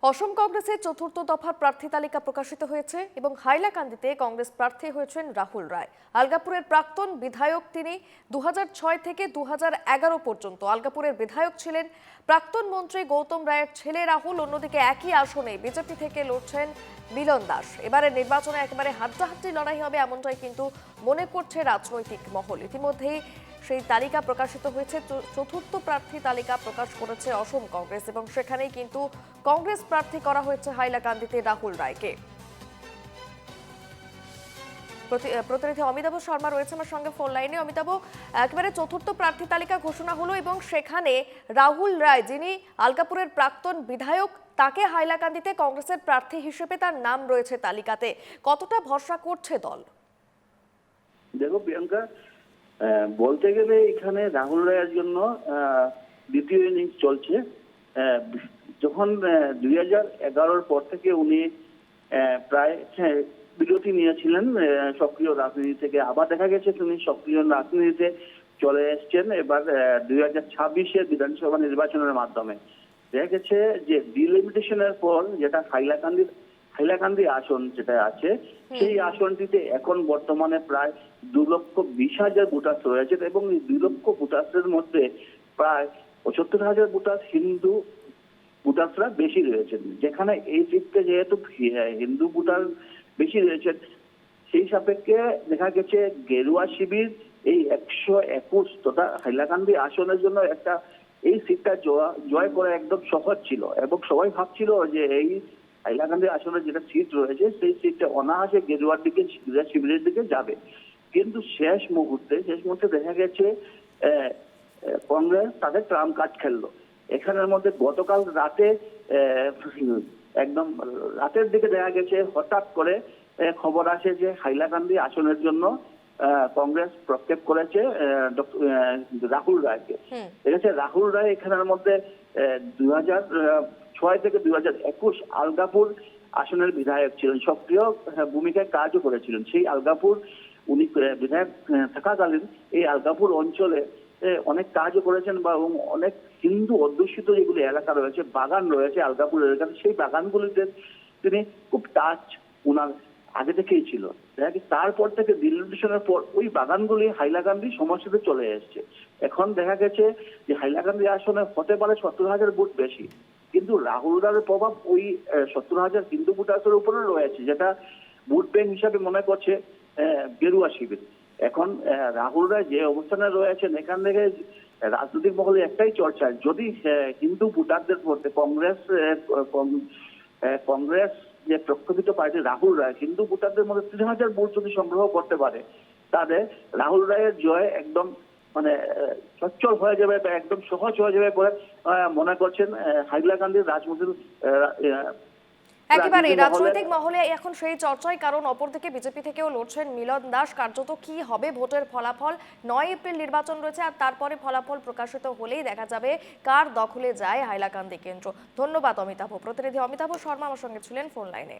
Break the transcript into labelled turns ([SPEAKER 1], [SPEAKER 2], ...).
[SPEAKER 1] অসম কংগ্রেসের চতুর্থ দফার প্রার্থী তালিকা প্রকাশিত হয়েছে এবং হাইলাকান্দিতে কংগ্রেস প্রার্থী হয়েছেন রাহুল রায়। আলগাপুরের প্রাক্তন বিধায়ক তিনি। 2006 থেকে 2011 পর্যন্ত আলগাপুরের বিধায়ক ছিলেন। প্রাক্তন মন্ত্রী গৌতম রায়ের ছেলে রাহুল। অন্যদিকে একই আসনে বিজেপি থেকে লড়ছেন মিলন দাস। এবারের নির্বাচনে একেবারে হাড্ডাহাড্ডি লড়াই হবে এমনটাই কিন্তু মনে করছে রাজনৈতিক মহল। ইতিমধ্যেই সেই তালিকা প্রকাশিত হয়েছে। চতুর্থ প্রার্থী তালিকা প্রকাশ করেছে অসম কংগ্রেস এবং সেখানেই কিন্তু কংগ্রেস প্রার্থী করা হয়েছে হাইলাকান্দিতে রাহুল রায়কে। প্রতিনিধি অমিতাভ শর্মা রয়েছে আমার সঙ্গে ফোন লাইনে। অমিতাভ, একেবারে চতুর্থ প্রার্থী তালিকা ঘোষণা হলো এবং সেখানে রাহুল রায়, যিনি আলগাপুরের প্রাক্তন বিধায়ক, তাকে হাইলাকান্দিতে কংগ্রেসের প্রার্থী হিসেবে তার নাম রয়েছে তালিকাতে। কতটা ভরসা করছে দল?
[SPEAKER 2] দেখো প্রিয়াঙ্কা, বলতে গেলে এখানে রাহুল রায়ের জন্য দ্বিতীয় ইনিংস চলছে। যখন 2011 পর থেকে উনি প্রায় বিরতি নিয়েছিলেন সক্রিয় রাজনীতি থেকে, আবার দেখা গেছে তিনি সক্রিয় রাজনীতিতে চলে এসছেন এবার 2026-এর বিধানসভা নির্বাচনের মাধ্যমে। দেখা গেছে যে ডিলিমিটেশনের পর যেটা হাইলাকান্দি আসন যেটা আছে, সেই আসনটিতে এখন বর্তমানে প্রায় 2,20,000 ভোটার রয়েছে এবং এই 2 লক্ষ ভোটারের মধ্যে প্রায় 75,000 ভোটার হিন্দু ভোটাররা বেশি রয়েছেন। যেখানে এই সিটে যেহেতু হিন্দু ভোটার বেশি রয়েছেন, সেই সাপেক্ষে দেখা গেছে গেরুয়া শিবির এই 121 তথা হাইলাকান্দি আসনের জন্য একটা এই সিটটা জয় করা একদম সহজ ছিল এবং সবাই ভাবছিল যে এই হাইলাকান্দি আসনে যেটা সিট রয়েছে সেই সিটটা অনায়াসে গেরুয়ার দিকে শিবিরের দিকে যাবে। কিন্তু শেষ মুহূর্তে দেখা গেছে কংগ্রেস তাদের ট্রাম্প কার্ড খেললো। এখানের মধ্যে গতকাল রাতে একদম রাতের দিকে দেখা গেছে হঠাৎ করে খবর আসে যে হাইলাকান্দি আসনের জন্য কংগ্রেস প্রক্ষেপ করেছে রাহুল রায়কে। ঠিক আছে, রাহুল রায় এখানের মধ্যে 2006 থেকে 2021 আলগাপুর আসনের বিধায়ক ছিলেন, সক্রিয় ভূমিকায় কাজও করেছিলেন। সেই আলগাপুর উনি বিধায়ক থাকাকালীন এই আলগাপুর অঞ্চলে অনেক কাজও করেছেন বা অনেক হিন্দু অধ্যুষিত যেগুলি এলাকা রয়েছে, বাগান রয়েছে আলগাপুর এলাকাতে, সেই বাগানগুলিতে তিনি খুব টাচ উনার আগে থেকেই ছিল। তারপর থেকে ডিলিমিটেশনের পর ওই বাগানগুলি হাইলাকান্দি সমষ্টিতে চলে এসছে। এখন দেখা গেছে যে হাইলাকান্দি আসনে হতে পারে 70,000 ভোট বেশি, কিন্তু রাহুল রায়ের প্রভাব ওই 70,000 হিন্দু ভোটারের উপরে রয়েছে, যেটা ভোট ব্যাংক হিসাবে মনে করছে গেরুয়া শিবির। এখন রাহুল রায় যে অবস্থানে রয়েছেন, এখান থেকে রাজনৈতিক মহলে একটাই চর্চা, যদি হিন্দু ভোটারদের মধ্যে কংগ্রেস যে প্রক্ষোভিত পার্টি রাহুল রায় হিন্দু ভোটারদের মধ্যে 3,000 ভোট যদি সংগ্রহ করতে পারে, তাহলে রাহুল রায়ের জয় একদম মানে সচ্ছল হয়ে যাবে বা একদম সহজ হয়ে যাবে বলে মনে করছেন হাইলাকান্দির রাজনীতির।
[SPEAKER 1] একেবারে রাজনৈতিক মহলে এখন সেই চর্চাই, কারণ অপরদিকে বিজেপি থেকেও লড়ছেন মিলন দাস। কার্যত কি হবে ভোটের ফলাফল? 9 এপ্রিল নির্বাচন রয়েছে আর তারপরে ফলাফল প্রকাশিত হলেই দেখা যাবে কার দখলে যায় হাইলাকান্দি কেন্দ্র। ধন্যবাদ অমিতাভ। প্রতিনিধি অমিতাভ শর্মা আমার সঙ্গে ছিলেন ফোন লাইনে।